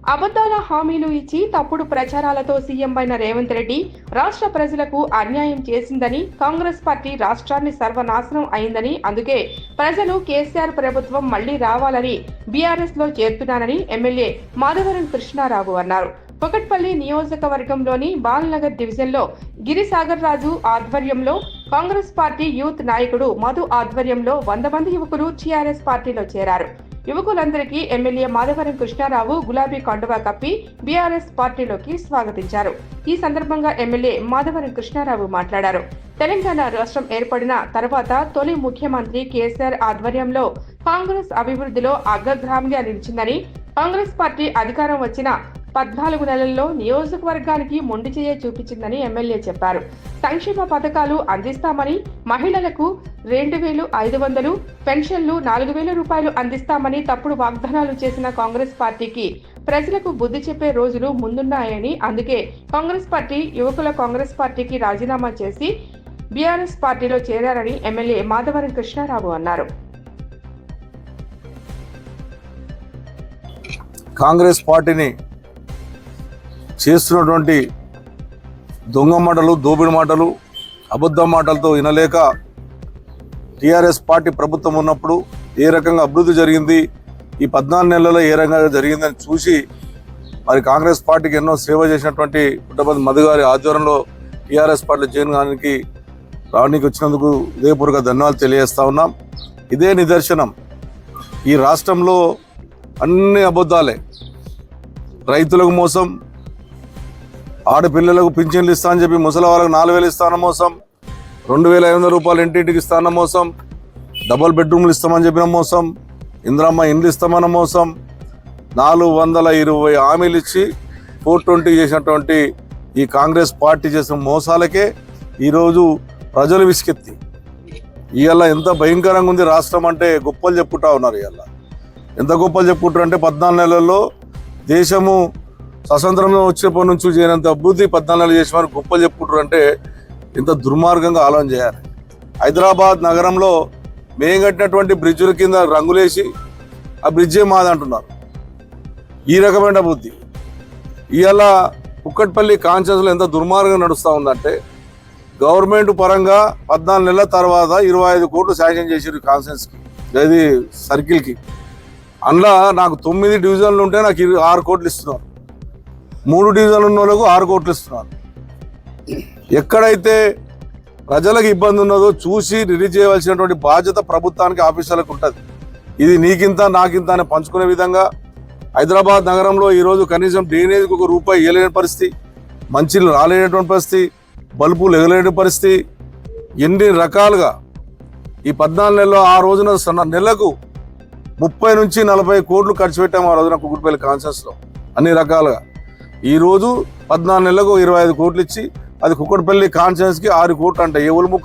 అబద్ధాల హామీలు ఇచ్చి తప్పుడు ప్రచారాలతో సీఎం అయిన రేవంత్ రెడ్డి రాష్ట్ర ప్రజలకు అన్యాయం చేసిందని, కాంగ్రెస్ పార్టీ రాష్ట్రాన్ని సర్వనాశనం అయిందని, అందుకే ప్రజలు కేసీఆర్ ప్రభుత్వం మళ్లీ రావాలని బీఆర్ఎస్ లో చేరుతున్నానని ఎమ్మెల్యే మాధవరం కృష్ణారావు అన్నారు. కుకట్పల్లి నియోజకవర్గంలోని బాలనగర్ డివిజన్లో గిరిసాగర్ రాజు ఆధ్వర్యంలో కాంగ్రెస్ పార్టీ యూత్ నాయకుడు మధు ఆధ్వర్యంలో 100 మంది యువకులు టీఆర్ఎస్ పార్టీలో చేరారు. యువకులందరికీ ఎమ్మెల్యే మాధవరం కృష్ణారావు గులాబీ కండువా కప్పి బీఆర్ఎస్ పార్టీలోకి స్వాగతించారు. ఈ సందర్భంగా ఎమ్మెల్యే మాధవరం కృష్ణారావు మాట్లాడారు. తెలంగాణ రాష్ట్రం ఏర్పడిన తర్వాత తొలి ముఖ్యమంత్రి కేసీఆర్ ఆధ్వర్యంలో కాంగ్రెస్ అభివృద్ధిలో అగ్రగామిగా నిలిచిందని, కాంగ్రెస్ పార్టీ అధికారం వచ్చిన 14 నెలల్లో నియోజకవర్గానికి మొండి చేయ చూపించిందని ఎమ్మెల్యే చెప్పారు. సంక్షేమ పథకాలు అందిస్తామని, మహిళలకు 2,500, పెన్షన్లు 4,000 రూపాయలు అందిస్తామని తప్పుడు వాగ్దానాలు చేసిన కాంగ్రెస్ పార్టీకి ప్రజలకు బుద్ధి చెప్పే రోజులు ముందున్నాయని, అందుకే కాంగ్రెస్ పార్టీ యువకుల కాంగ్రెస్ పార్టీకి రాజీనామా చేసి బీఆర్ఎస్ పార్టీలో చేరారని ఎమ్మెల్యే మాధవరం కృష్ణారావు అన్నారు. కాంగ్రెస్ పార్టీని చేస్తున్నటువంటి దొంగ మాటలు, దోపిడి మాటలు, అబద్ధ మాటలతో వినలేక టీఆర్ఎస్ పార్టీ ప్రభుత్వం ఉన్నప్పుడు ఏ రకంగా అభివృద్ధి జరిగింది, ఈ 14 నెలల్లో ఏ రకంగా జరిగిందని చూసి మరి కాంగ్రెస్ పార్టీకి ఎన్నో సేవ చేసినటువంటి పుట్టపర్తి మధు గారి ఆధ్వర్యంలో టీఆర్ఎస్ పార్టీలో చేరడానికి రావడానికి వచ్చినందుకు హృదయపూర్వక ధన్యవాదాలు తెలియజేస్తా ఉన్నాం. ఇదే నిదర్శనం. ఈ రాష్ట్రంలో అన్ని అబద్ధాలే. రైతులకు మోసం, ఆడపిల్లలకు పింఛన్లు ఇస్తా అని చెప్పి ముసలి వాళ్ళకు 4,000 ఇస్తాన మోసం, 2,500 రూపాయలు ఇంటింటికి ఇస్తాన మోసం, డబుల్ బెడ్రూమ్లు ఇస్తామని చెప్పిన మోసం, ఇందిరమ్మ ఇండ్లు ఇస్తామన్న మోసం, 420 హామీలు ఇచ్చి 420 చేసినటువంటి ఈ కాంగ్రెస్ పార్టీ చేసిన మోసాలకే ఈరోజు ప్రజలు విసికెత్తి ఇవాళ ఎంత భయంకరంగా ఉంది రాష్ట్రం అంటే గొప్పలు చెప్పుకుంటా ఉన్నారు. ఇవాళ ఎంత గొప్పలు చెప్పుకుంటారు అంటే 14 నెలల్లో దేశము స్వతంత్రంగా వచ్చినప్పటి నుంచి చేయనంత అభివృద్ధి 14 నెలలు చేసిన గొప్పలు చెప్పుకుంటారు అంటే ఇంత దుర్మార్గంగా ఆలోచన చేయాలి. హైదరాబాద్ నగరంలో మేము కట్టినటువంటి బ్రిడ్జుల కింద రంగులేసి ఆ బ్రిడ్జే మాదంటున్నారు. ఈ రకమైన బుద్ధి ఇవాళ కుక్కట్పల్లి కాన్షియస్లో ఎంత దుర్మార్గంగా నడుస్తూ ఉందంటే, గవర్నమెంట్ పరంగా 14 నెలల తర్వాత 25 కోట్లు శాంక్షన్ చేసారు కాన్షియస్కి, అది సర్కిల్కి. అందులో నాకు 9 డివిజన్లు ఉంటే నాకు 6 కోట్లు ఇస్తున్నారు, 3 డివిజన్లు ఉన్న వాళ్ళకు 6 కోట్లు ఇస్తున్నారు. ఎక్కడైతే ప్రజలకు ఇబ్బంది ఉన్నదో చూసి రిలీజ్ చేయవలసినటువంటి బాధ్యత ప్రభుత్వానికి, ఆఫీసర్లకు ఉంటుంది. ఇది నీకింత నాకింత అని పంచుకునే విధంగా హైదరాబాద్ నగరంలో ఈరోజు కనీసం డ్రైనేజ్కి ₹1 ఇవ్వలేని పరిస్థితి, మంచిలు రాలేనటువంటి పరిస్థితి, బల్బులు ఎగలేని పరిస్థితి, ఎన్ని రకాలుగా ఈ 14 నెలల్లో ఆ రోజున నెలకు 30 నుంచి 40 కోట్లు ఖర్చు పెట్టాము ఆ రోజున కుకుట్పల్లి కాన్షియస్లో అన్ని రకాలుగా. ఈరోజు 14 నెలలకు 25 కోట్లు ఇచ్చి అది కుక్కట్పల్లి కాన్షియస్కి 6 కోట్లు అంటే ఎవరు ముక్కు